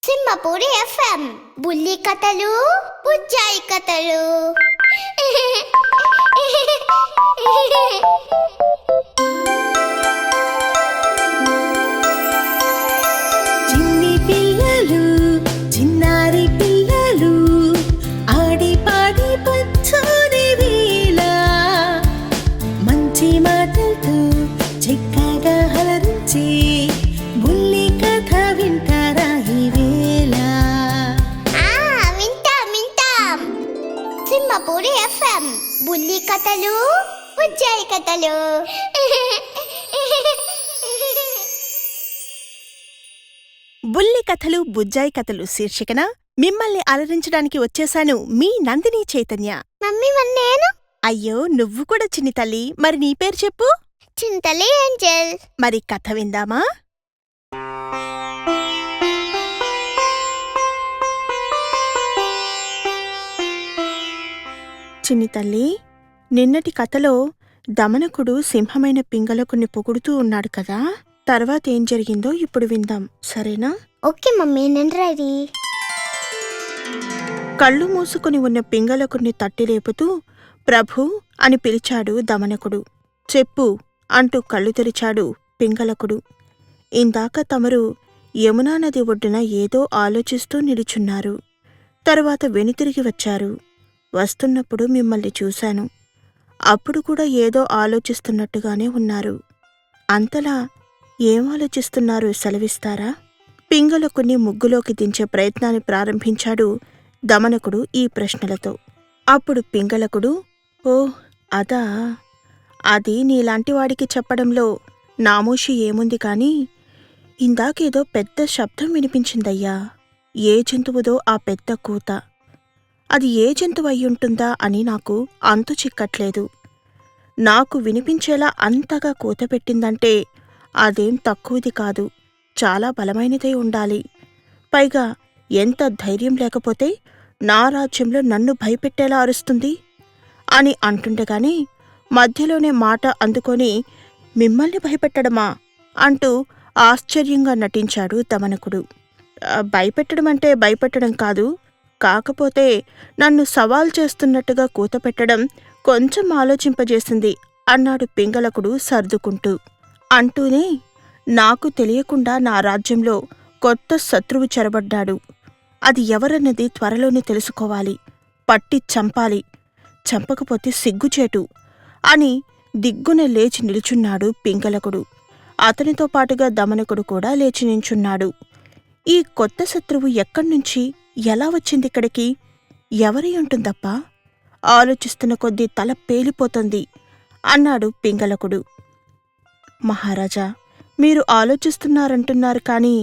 Simhapuri FM బుల్లి కథలు బుజ్జాయి కథలు. చిన్ని పిల్లలు చిన్నారి పిల్లలు ఆడి పాడి పచ్చని వేళ మంచి మాటలతో చక్కగా హలరించి బుల్లి కథ వింటారా ఈ వేళ. వింటాం సింహపూరి ఎఫ్ఎం బుల్లి కథలు బుజ్జాయి కథలు. బుల్లి కథలు బుజ్జాయి కథలు శీర్షికన మిమ్మల్ని అలరించడానికి వచ్చేశాను మీ నందిని చైతన్య. మమ్మీ నేను అయ్యో నువ్వు కూడా చిన్ని తల్లి, మరి నీ పేరు చెప్పు. చింతలి ఏంజెల్. మరి కథ విందామా? చిన్ని తల్లి, నిన్నటి కథలో దమనకుడు సింహమైన పింగళకుని పొగుడుతూ ఉన్నాడు కదా, తర్వాత ఏం జరిగిందో ఇప్పుడు విందాం, సరేనా? ఓకే మమ్మీ, నేను రెడీ. కళ్ళు మూసుకుని ఉన్న పింగళకుని తట్టి లేపుతూ ప్రభూ అని పిలిచాడు దమనకుడు. చెప్పు అంటూ కళ్ళు తెరిచాడు పింగళకుడు. ఇందాక తమరు యమునా నది ఒడ్డున ఏదో ఆలోచిస్తూ నిలుచున్నారు. తరువాత వెనుతిరిగి వచ్చారు. వస్తున్నప్పుడు మిమ్మల్ని చూశాను. అప్పుడు కూడా ఏదో ఆలోచిస్తున్నట్టుగానే ఉన్నారు. అంతలా ఏం ఆలోచిస్తున్నారు సెలవిస్తారా? పింగళకుని ముగ్గులోకి దించే ప్రయత్నాన్ని ప్రారంభించాడు దమనకుడు ఈ ప్రశ్నలతో. అప్పుడు పింగళకుడు, ఓ అదా, అది నీలాంటివాడికి చెప్పడంలో నామోషి ఏముంది కాని, ఇందాకేదో పెద్ద శబ్దం వినిపించిందయ్యా. ఏ జంతువుదో ఆ పెద్ద కూత. అది ఏ జంతువు అయ్యుంటుందా అని నాకు అంతు చిక్కట్లేదు. నాకు వినిపించేలా అంతగా కూత పెట్టిందంటే అదేం తక్కువది కాదు, చాలా బలమైనదే ఉండాలి. పైగా ఎంత ధైర్యం లేకపోతే నా రాజ్యంలో నన్ను భయపెట్టేలా అరుస్తుంది అని అంటుండగానే మధ్యలోనే మాట అందుకొని మిమ్మల్ని భయపెట్టడమా అంటూ ఆశ్చర్యంగా నటించాడు దమనకుడు. భయపెట్టడం అంటే భయపెట్టడం కాదు, కాకపోతే నన్ను సవాల్ చేస్తున్నట్టుగా కూతపెట్టడం కొంచెం ఆలోచింపజేసింది అన్నాడు పింగళకుడు సర్దుకుంటూ. అంటూనే నాకు తెలియకుండా నా రాజ్యంలో కొత్త శత్రువు చెరబడ్డాడు. అది ఎవరన్నది త్వరలోనే తెలుసుకోవాలి, పట్టి చంపాలి, చంపకపోతే సిగ్గుచేటు అని దిగ్గున లేచి నిలుచున్నాడు పింగళకుడు. అతనితో పాటుగా దమనకుడు కూడా లేచి నించున్నాడు. ఈ కొత్త శత్రువు ఎక్కడ్నుంచి ఎలా వచ్చిందిక్కడికి? ఎవరి ఉంటుందప్పా? ఆలోచిస్తున్న కొద్దీ తల పేలిపోతుంది అన్నాడు పింగళకుడు. మహారాజా, మీరు ఆలోచిస్తున్నారంటున్నారు కానీ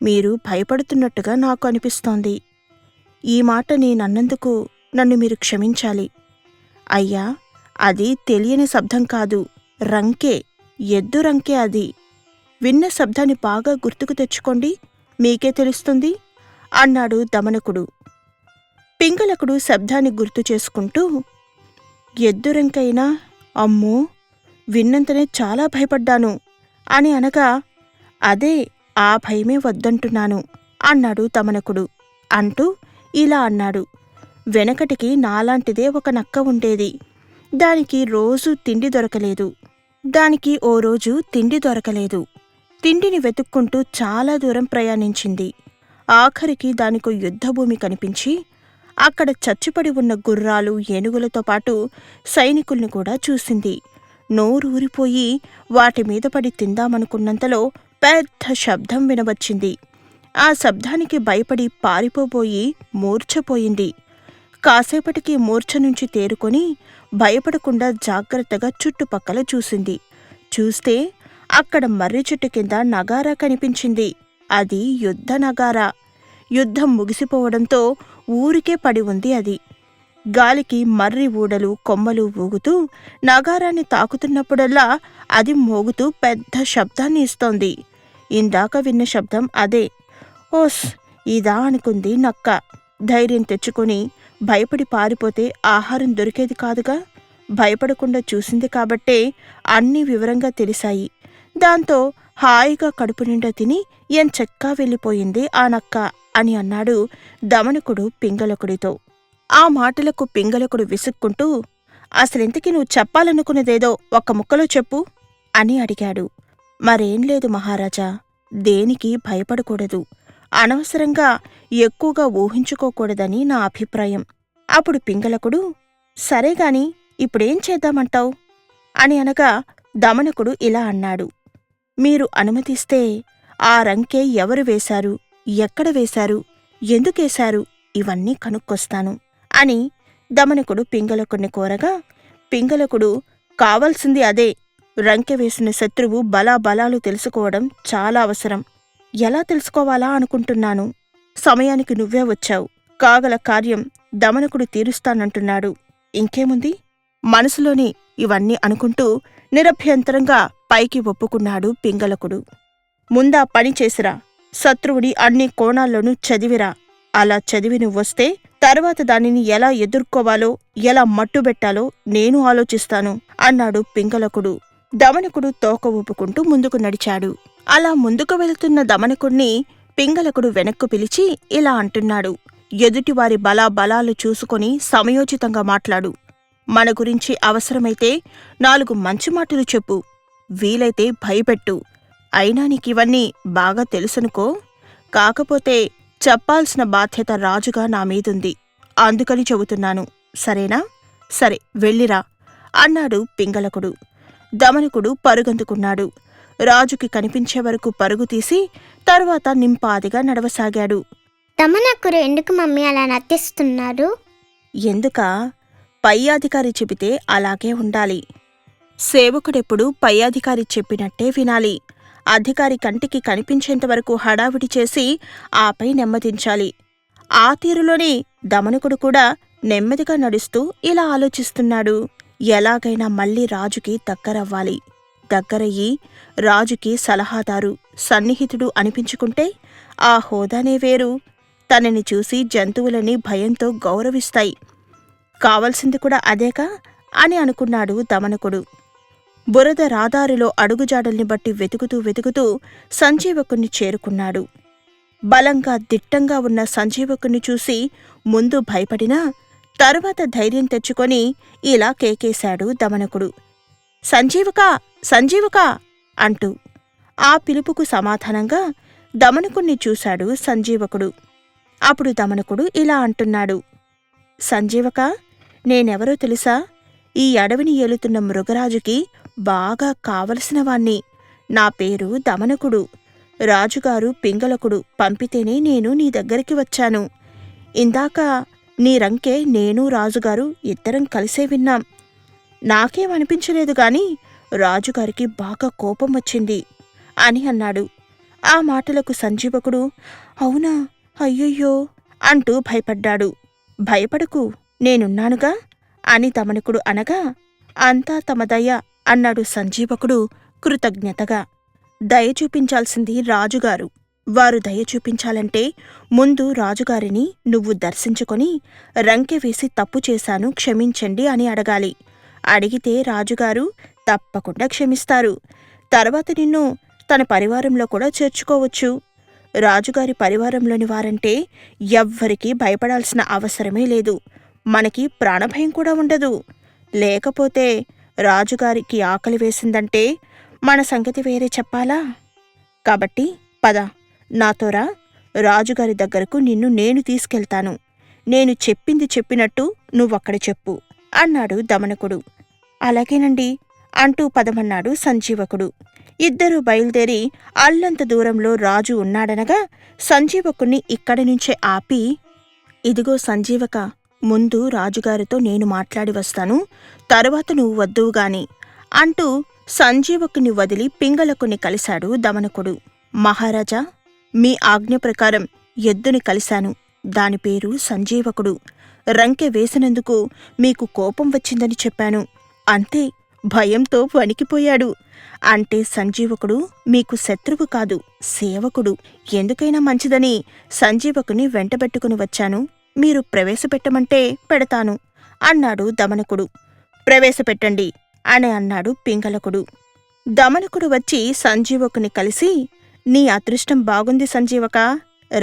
మీరు భయపడుతున్నట్టుగా నాకు అనిపిస్తోంది. ఈ మాట నేనన్నందుకు నన్ను మీరు క్షమించాలి. అయ్యా, అది తెలియని శబ్దం కాదు, రంకే, ఎద్దు రంకే అది. విన్న శబ్దాన్ని బాగా గుర్తుకు తెచ్చుకోండి, మీకే తెలుస్తుంది అన్నాడు దమనకుడు. పింగళకుడు శబ్దాన్ని గుర్తు చేసుకుంటూ, ఎద్దురంకైనా అమ్మో, విన్నంతనే చాలా భయపడ్డాను అని అనగా, అదే ఆ భయమే వద్దంటున్నాను అన్నాడు దమనకుడు. అంటూ ఇలా అన్నాడు, వెనకటికి నాలాంటిదే ఒక నక్క ఉండేది. దానికి రోజూ తిండి దొరకలేదు. దానికి ఓ రోజు తిండి దొరకలేదు. తిండిని వెతుక్కుంటూ చాలా దూరం ప్రయాణించింది. ఆఖరికి దానికో యుద్ధభూమి కనిపించి అక్కడ చచ్చుపడి ఉన్న గుర్రాలు, ఏనుగులతో పాటు సైనికుల్ని కూడా చూసింది. నోరూరిపోయి వాటి మీద పడి తిందామనుకున్నంతలో పెద్ద శబ్దం వినవచ్చింది. ఆ శబ్దానికి భయపడి పారిపోబోయి మూర్ఛపోయింది. కాసేపటికి మూర్ఛ నుంచి తేరుకొని భయపడకుండా జాగ్రత్తగా చుట్టుపక్కల చూసింది. చూస్తే అక్కడ మర్రి చెట్టు కింద నగారా కనిపించింది. అది యుద్ధ నగారా. యుద్ధం ముగిసిపోవడంతో ఊరికే పడి ఉంది అది. గాలికి మర్రి ఊడలు, కొమ్మలు ఊగుతూ నగారాన్ని తాకుతున్నప్పుడల్లా అది మోగుతూ పెద్ద శబ్దాన్ని ఇస్తోంది. ఇందాక విన్న శబ్దం అదే. ఓస్, ఇదా అనుకుంది నక్క. ధైర్యం తెచ్చుకొని భయపడి పారిపోతే ఆహారం దొరికేది కాదుగా. భయపడకుండా చూసింది కాబట్టే అన్నీ వివరంగా తెలిసాయి. దాంతో హాయిగా కడుపు నిండా తిని ఎంచక్కా వెళ్ళిపోయింది ఆ నక్క. అని అన్నాడు దమనకుడు పింగళకుడితో. ఆ మాటలకు పింగళకుడు విసుక్కుంటూ, అసలింతకీ నువ్వు చెప్పాలనుకున్నదేదో ఒక్క ముక్కలో చెప్పు అని అడిగాడు. మరేం లేదు మహారాజా, దేనికి భయపడకూడదు, అనవసరంగా ఎక్కువగా ఊహించుకోకూడదని నా అభిప్రాయం. అప్పుడు పింగళకుడు, సరేగాని ఇప్పుడేం చేద్దామంటావ్ అని అనగా దమనకుడు ఇలా అన్నాడు. మీరు అనుమతిస్తే ఆ రంకె ఎవరు వేశారు, ఎక్కడ వేశారు, ఎందుకేశారు ఇవన్నీ కనుక్కొస్తాను అని దమనకుడు పింగళకుడిని కోరగా, పింగళకుడు, కావాల్సింది అదే, రంకె వేసిన శత్రువు బలాబలాలు తెలుసుకోవడం చాలా అవసరం. ఎలా తెలుసుకోవాలా అనుకుంటున్నాను. సమయానికి నువ్వే వచ్చావు. కాగల కార్యం దమనకుడు తీరుస్తానంటున్నాడు. ఇంకేముంది? మనసులోని ఇవన్నీ అనుకుంటూ నిరభ్యంతరంగా పైకి ఒప్పుకున్నాడు పింగళకుడు. ముందా పని చేసిరా, శత్రువుని అన్ని కోణాల్లోనూ చదివిరా. అలా చదివి నువ్వొస్తే తర్వాత దానిని ఎలా ఎదుర్కోవాలో, ఎలా మట్టుబెట్టాలో నేను ఆలోచిస్తాను అన్నాడు పింగళకుడు. దమనకుడు తోక ఊపుకుంటూ ముందుకు నడిచాడు. అలా ముందుకు వెళుతున్న దమనకుణ్ణి పింగళకుడు వెనక్కు పిలిచి ఇలా అంటున్నాడు. ఎదుటివారి బలాబలాలు చూసుకొని సమయోచితంగా మాట్లాడు. మన గురించి అవసరమైతే 4 మంచి మాటలు చెప్పు, వీలైతే భయపెట్టు. అయినా నీకివన్నీ బాగా తెలుసనుకో. కాకపోతే చెప్పాల్సిన బాధ్యత రాజుగా నా మీదుంది, అందుకని చెబుతున్నాను. సరేనా? సరే, వెళ్ళిరా అన్నాడు పింగళకుడు. దమనకుడు పరుగందుకున్నాడు. రాజుకి కనిపించే వరకు పరుగు తీసి తర్వాత నింపాదిగా నడవసాగాడు. దమనకుడు ఎందుకు మమ్మీ అలా నటిస్తున్నారు? ఎందుకా? పై అధికారి చెబితే అలాగే ఉండాలి. సేవకుడెప్పుడు పై అధికారి చెప్పినట్టే వినాలి. అధికారి కంటికి కనిపించేంతవరకు హడావిడి చేసి ఆపై నెమ్మదించాలి. ఆ తీరులోనే దమనకుడు కూడా నెమ్మదిగా నడుస్తూ ఇలా ఆలోచిస్తున్నాడు. ఎలాగైనా మళ్ళీ రాజుకి దగ్గరవ్వాలి. దగ్గరయ్యి రాజుకి సలహాదారు, సన్నిహితుడు అనిపించుకుంటే ఆ హోదానే వేరు. తనని చూసి జంతువులని భయంతో గౌరవిస్తాయి. కావలసింది కూడా అదేగా అని అనుకున్నాడు దమనకుడు. బురద రాదారిలో అడుగుజాడల్ని బట్టి వెతుకుతూ సంజీవకుణ్ణి చేరుకున్నాడు. బలంగా దిట్టంగా ఉన్న సంజీవకుణ్ణి చూసి ముందు భయపడినా తరువాత ధైర్యం తెచ్చుకొని ఇలా కేకేశాడు దమనకుడు. సంజీవకా, సంజీవకా అంటూ. ఆ పిలుపుకు సమాధానంగా దమనకుణ్ణి చూశాడు సంజీవకుడు. అప్పుడు దమనకుడు ఇలా అంటున్నాడు. సంజీవకా, నేనెవరో తెలుసా? ఈ అడవిని ఏలుతున్న మృగరాజుకి బాగా కావలసినవాణ్ణి. నా పేరు దమనకుడు. రాజుగారు పింగళకుడు పంపితేనే నేను నీ దగ్గరికి వచ్చాను. ఇందాక నీ రంకే నేను రాజుగారు ఇద్దరం కలిసే విన్నాం. నాకేమనిపించలేదు గాని రాజుగారికి బాగా కోపం వచ్చింది అని అన్నాడు. ఆ మాటలకు సంజీవకుడు, అవునా, అయ్యయ్యో అంటూ భయపడ్డాడు. భయపడకు, నేనున్నానుగా అని దమనకుడు అనగా, అంతా తమ దయ అన్నాడు సంజీవకుడు కృతజ్ఞతగా. దయ చూపించాల్సింది రాజుగారు. వారు దయ చూపించాలంటే ముందు రాజుగారిని నువ్వు దర్శించుకొని రంకె వేసి తప్పు చేశాను, క్షమించండి అని అడగాలి. అడిగితే రాజుగారు తప్పకుండా క్షమిస్తారు. తర్వాత నిన్ను తన పరివారంలో కూడా చేర్చుకోవచ్చు. రాజుగారి పరివారంలోని వారంటే ఎవ్వరికీ భయపడాల్సిన అవసరమే లేదు. మనకి ప్రాణభయం కూడా ఉండదు. లేకపోతే రాజుగారికి ఆకలి వేసిందంటే మన సంగతి వేరే చెప్పాలా? కాబట్టి పద, నాతోరా, రాజుగారి దగ్గరకు నిన్ను నేను తీసుకెళ్తాను. నేను చెప్పింది చెప్పినట్టు నువ్వక్కడ చెప్పు అన్నాడు దమనకుడు. అలాగేనండి అంటూ పదమన్నాడు సంజీవకుడు. ఇద్దరూ బయలుదేరి అల్లంత దూరంలో రాజు ఉన్నాడనగా సంజీవకుణ్ణి ఇక్కడి నుంచే ఆపి, ఇదిగో సంజీవక, ముందు రాజుగారితో నేను మాట్లాడి వస్తాను, తరువాత నువ్వు వద్దువుగాని అంటూ సంజీవకుని వదిలి పింగళకుని కలిశాడు దమనకుడు. మహారాజా, మీ ఆజ్ఞ ప్రకారం ఎద్దుని కలిశాను. దాని పేరు సంజీవకుడు. రంకె వేసినందుకు మీకు కోపం వచ్చిందని చెప్పాను. అంతే, భయంతో వణికిపోయాడు. అంటే సంజీవకుడు మీకు శత్రువు కాదు, సేవకుడు. ఎందుకైనా మంచిదని సంజీవకుని వెంటబెట్టుకుని వచ్చాను. మీరు ప్రవేశపెట్టమంటే పెడతాను అన్నాడు దమనకుడు. ప్రవేశపెట్టండి అని అన్నాడు పింగళకుడు. దమనకుడు వచ్చి సంజీవకుని కలిసి, నీ అదృష్టం బాగుంది సంజీవక,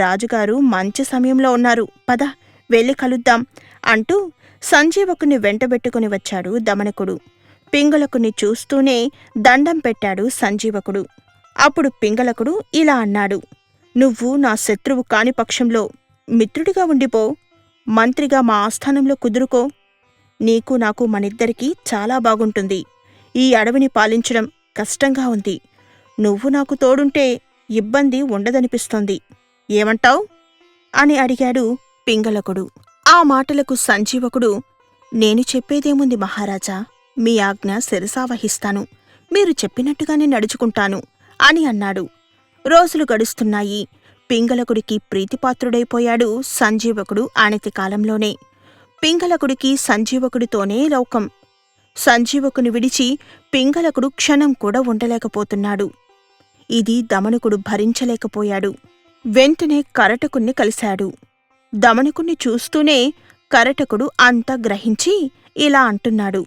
రాజుగారు మంచి సమయంలో ఉన్నారు, పద వెళ్ళి కలుద్దాం అంటూ సంజీవకుని వెంటబెట్టుకుని వచ్చాడు దమనకుడు. పింగళకుని చూస్తూనే దండం పెట్టాడు సంజీవకుడు. అప్పుడు పింగళకుడు ఇలా అన్నాడు, నువ్వు నా శత్రువు కాని పక్షంలో మిత్రుడిగా ఉండిపో, మంత్రిగా మా ఆస్థానంలో కుదురుకో. నీకు నాకు మనిద్దరికీ చాలా బాగుంటుంది. ఈ అడవిని పాలించడం కష్టంగా ఉంది. నువ్వు నాకు తోడుంటే ఇబ్బంది ఉండదనిపిస్తోంది. ఏమంటావ్ అని అడిగాడు పింగళకుడు. ఆ మాటలకు సంజీవకుడు, నేను చెప్పేదేముంది మహారాజా, మీ ఆజ్ఞ శిరసావహిస్తాను, మీరు చెప్పినట్టుగానే నడుచుకుంటాను అని అన్నాడు. రోజులు గడుస్తున్నాయి. పింగళకుడికి ప్రీతిపాత్రుడైపోయాడు సంజీవకుడు అనతి కాలంలోనే. పింగళకుడికి సంజీవకుడితోనే లోకం. సంజీవకుని విడిచి పింగళకుడు క్షణం కూడా ఉండలేకపోతున్నాడు. ఇది దమనకుడు భరించలేకపోయాడు. వెంటనే కరటకుణ్ణి కలిశాడు. దమనకుణ్ణి చూస్తూనే కరటకుడు అంతా గ్రహించి ఇలా అంటున్నాడు,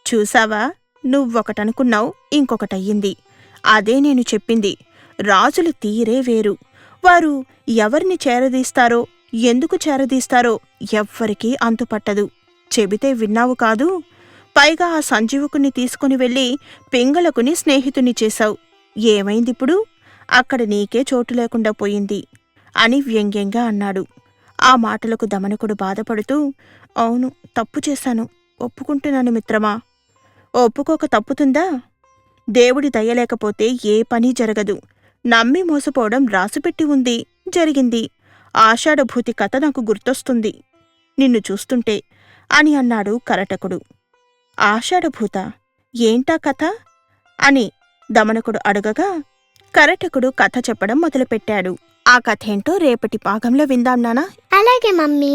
చూసావా, నువ్వొకటనుకున్నావు, ఇంకొకటయ్యింది. అదే నేను చెప్పింది. రాజుల తీరే వేరు. వారు ఎవరిని చేరదీస్తారో, ఎందుకు చేరదీస్తారో ఎవ్వరికీ అంతుపట్టదు. చెబితే విన్నావు కాదు. పైగా ఆ సంజీవకుని తీసుకుని వెళ్ళి పింగళకుని స్నేహితుని చేశావు. ఏమైందిప్పుడు? అక్కడ నీకే చోటు లేకుండా పోయింది అని వ్యంగ్యంగా అన్నాడు. ఆ మాటలకు దమనకుడు బాధపడుతూ, అవును, తప్పు చేశాను, ఒప్పుకుంటున్నాను మిత్రమా. ఒప్పుకోక తప్పుతుందా? దేవుడి దయలేకపోతే ఏ పని జరగదు. నమ్మి మోసపోవడం రాసిపెట్టి ఉంది, జరిగింది. ఆషాఢభూతి కథ నాకు గుర్తొస్తుంది నిన్ను చూస్తుంటే అని అన్నాడు కరటకుడు. ఆషాఢభూత, ఏంటా కథ అని దమనకుడు అడగగా కరటకుడు కథ చెప్పడం మొదలుపెట్టాడు. ఆ కథేంటో రేపటి భాగంలో విందాం నానా. అలాగే మమ్మీ.